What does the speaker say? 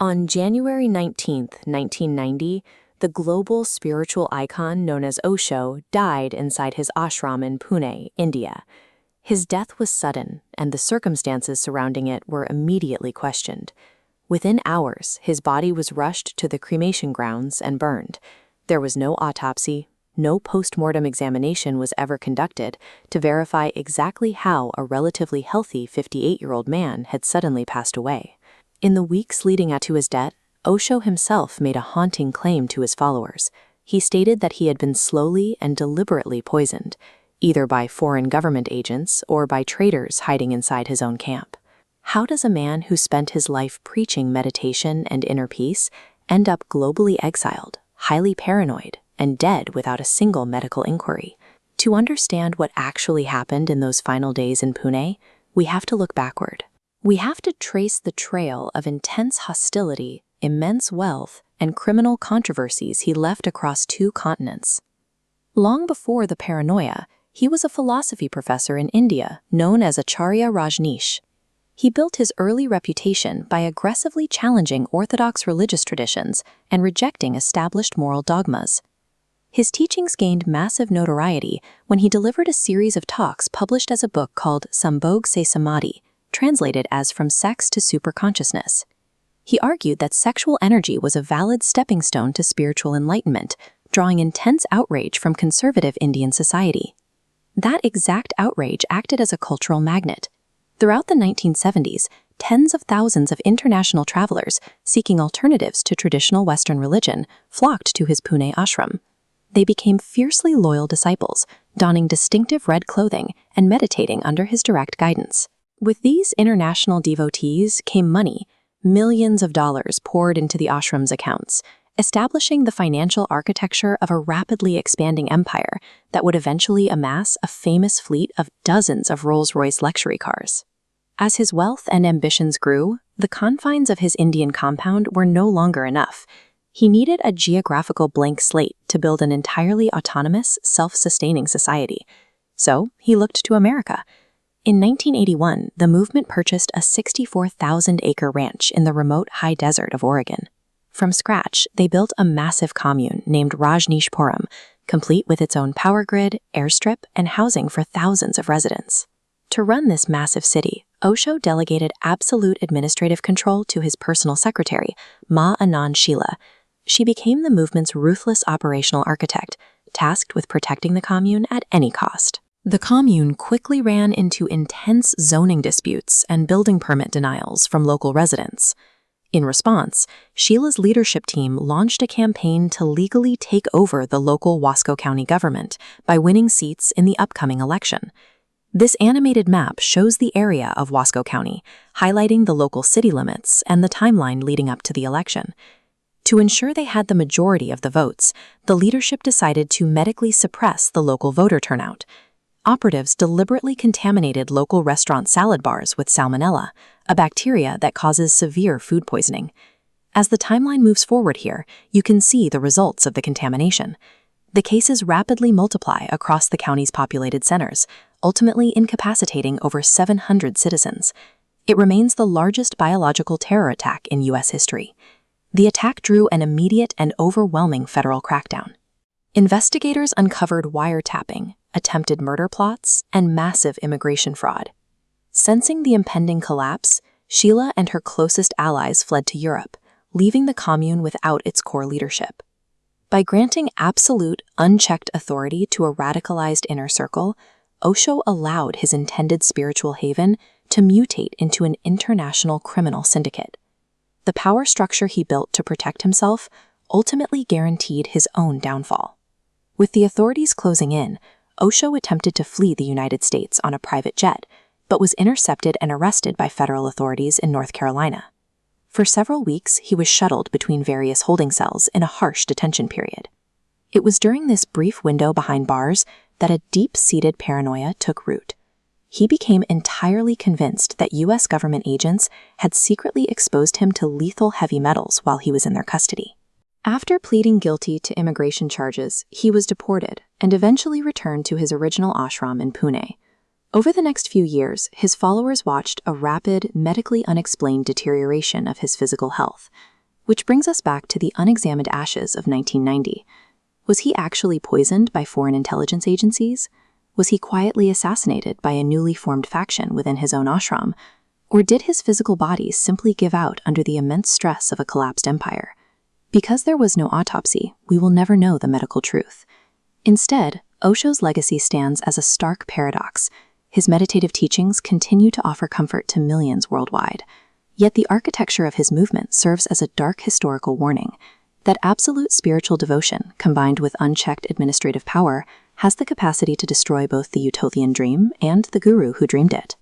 On January 19, 1990, the global spiritual icon known as Osho died inside his ashram in Pune, India. His death was sudden, and the circumstances surrounding it were immediately questioned. Within hours, his body was rushed to the cremation grounds and burned. There was no autopsy, no post-mortem examination was ever conducted to verify exactly how a relatively healthy 58-year-old man had suddenly passed away. In the weeks leading up to his death, Osho himself made a haunting claim to his followers. He stated that he had been slowly and deliberately poisoned, either by foreign government agents or by traitors hiding inside his own camp. How does a man who spent his life preaching meditation and inner peace end up globally exiled, highly paranoid, and dead without a single medical inquiry? To understand what actually happened in those final days in Pune, we have to look backward. We have to trace the trail of intense hostility, immense wealth, and criminal controversies he left across 2 continents. Long before the paranoia, he was a philosophy professor in India known as Acharya Rajneesh. He built his early reputation by aggressively challenging orthodox religious traditions and rejecting established moral dogmas. His teachings gained massive notoriety when he delivered a series of talks published as a book called Sambhog Se Samadhi, translated as From Sex to Superconsciousness. He argued that sexual energy was a valid stepping stone to spiritual enlightenment, drawing intense outrage from conservative Indian society. That exact outrage acted as a cultural magnet. Throughout the 1970s, tens of thousands of international travelers seeking alternatives to traditional Western religion flocked to his Pune ashram. They became fiercely loyal disciples, donning distinctive red clothing and meditating under his direct guidance. With these international devotees came money. Millions of dollars poured into the ashram's accounts, establishing the financial architecture of a rapidly expanding empire that would eventually amass a famous fleet of dozens of Rolls-Royce luxury cars. As his wealth and ambitions grew, the confines of his Indian compound were no longer enough. He needed a geographical blank slate to build an entirely autonomous, self-sustaining society. So he looked to America. In 1981, the movement purchased a 64,000-acre ranch in the remote high desert of Oregon. From scratch, they built a massive commune named Rajneeshpuram, complete with its own power grid, airstrip, and housing for thousands of residents. To run this massive city, Osho delegated absolute administrative control to his personal secretary, Ma Anand Sheela. She became the movement's ruthless operational architect, tasked with protecting the commune at any cost. The commune quickly ran into intense zoning disputes and building permit denials from local residents. In response, Sheela's leadership team launched a campaign to legally take over the local Wasco County government by winning seats in the upcoming election. This animated map shows the area of Wasco County, highlighting the local city limits and the timeline leading up to the election. To ensure they had the majority of the votes, the leadership decided to medically suppress the local voter turnout. Operatives deliberately contaminated local restaurant salad bars with salmonella, a bacteria that causes severe food poisoning. As the timeline moves forward here, you can see the results of the contamination. The cases rapidly multiply across the county's populated centers, ultimately incapacitating over 700 citizens. It remains the largest biological terror attack in U.S. history. The attack drew an immediate and overwhelming federal crackdown. Investigators uncovered wiretapping, attempted murder plots, and massive immigration fraud. Sensing the impending collapse, Sheela and her closest allies fled to Europe, leaving the commune without its core leadership. By granting absolute, unchecked authority to a radicalized inner circle, Osho allowed his intended spiritual haven to mutate into an international criminal syndicate. The power structure he built to protect himself ultimately guaranteed his own downfall. With the authorities closing in, Osho attempted to flee the United States on a private jet, but was intercepted and arrested by federal authorities in North Carolina. For several weeks, he was shuttled between various holding cells in a harsh detention period. It was during this brief window behind bars that a deep-seated paranoia took root. He became entirely convinced that U.S. government agents had secretly exposed him to lethal heavy metals while he was in their custody. After pleading guilty to immigration charges, he was deported and eventually returned to his original ashram in Pune. Over the next few years, his followers watched a rapid, medically unexplained deterioration of his physical health, which brings us back to the unexamined ashes of 1990. Was he actually poisoned by foreign intelligence agencies? Was he quietly assassinated by a newly formed faction within his own ashram? Or did his physical body simply give out under the immense stress of a collapsed empire? Because there was no autopsy, we will never know the medical truth. Instead, Osho's legacy stands as a stark paradox. His meditative teachings continue to offer comfort to millions worldwide. Yet the architecture of his movement serves as a dark historical warning that absolute spiritual devotion, combined with unchecked administrative power, has the capacity to destroy both the utopian dream and the guru who dreamed it.